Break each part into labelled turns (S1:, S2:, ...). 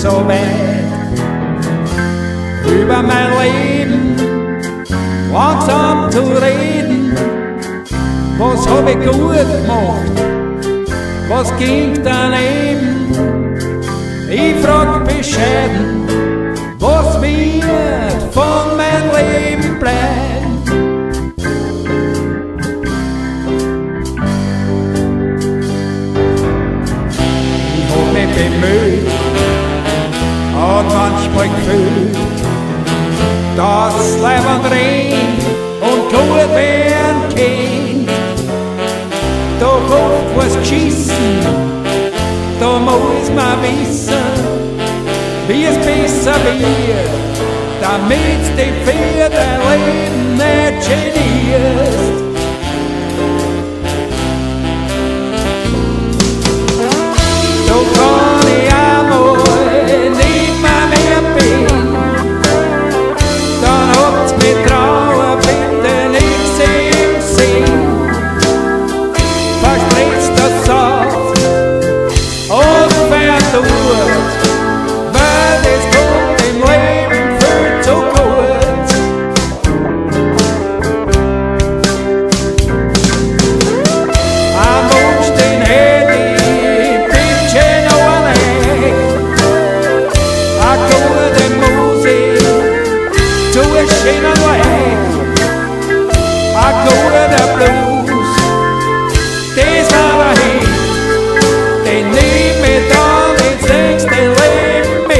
S1: so weit über mein Leben langsam zu reden. Was hab ich gut gemacht? Was ging daneben? Ich frag bescheiden, was wird von meinem Leben bleiben? Ich hab mich bemüht und manchmal gefühlt, dass Leben rein und gut werden kennt. Doch oft was geschissen, da muss man wissen, wie es besser wird, damit du für dein Leben nicht genierst. So kann ich einmal nicht mehr bin, dann habt's mit Trauer bitte nichts im Sinn. Versprichst das Saft und verdurrt, weil es kommt im Leben viel zu kurz. Am Wunsch, den hätt ich bitte noch nicht, a gute Musik zu a schönen Weg, a guter Blues, das aber hin, den nehm ich dann ins nächste Leben mit.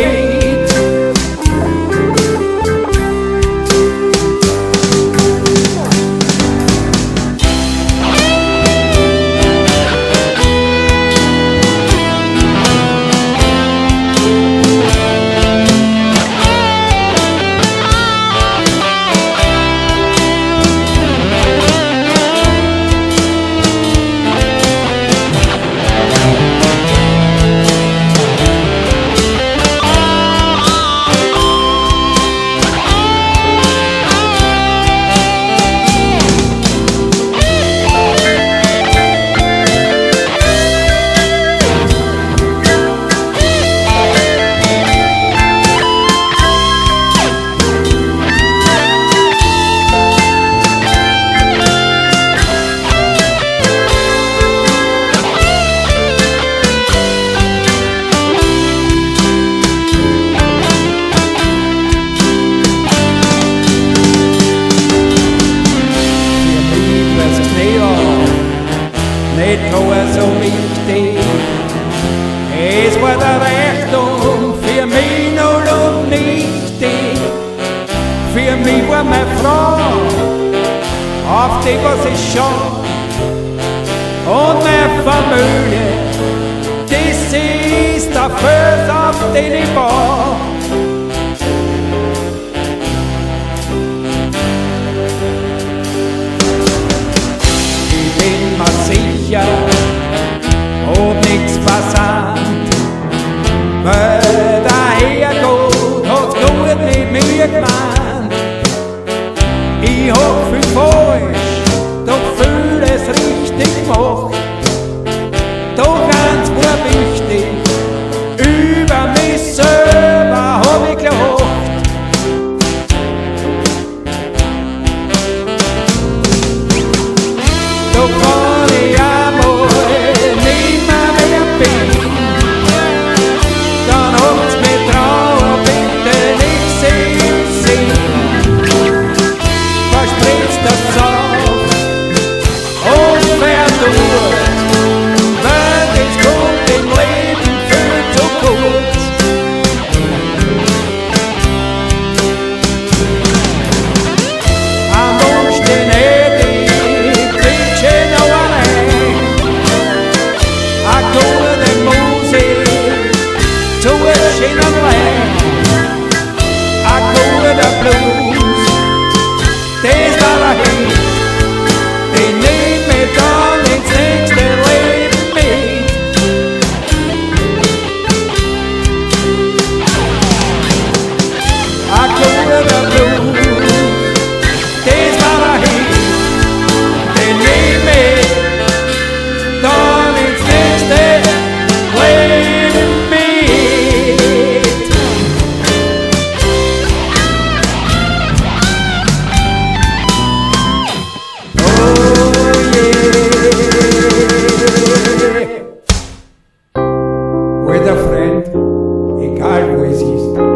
S1: Nicht nur so wichtig, es war der Reichtum für mich noch nichtig. Für mich war meine Frau, auf die was ich schaue, und mein Vermögen, das ist der Fels, auf den ich baue. Ich bin mir sicher, ob nix versandt, weil der Herrgott hat's gut mit mir gemeint. Ich hab viel falsch, doch vieles richtig gemacht. Doch eins war wichtig, über mich selber egal wo es ist.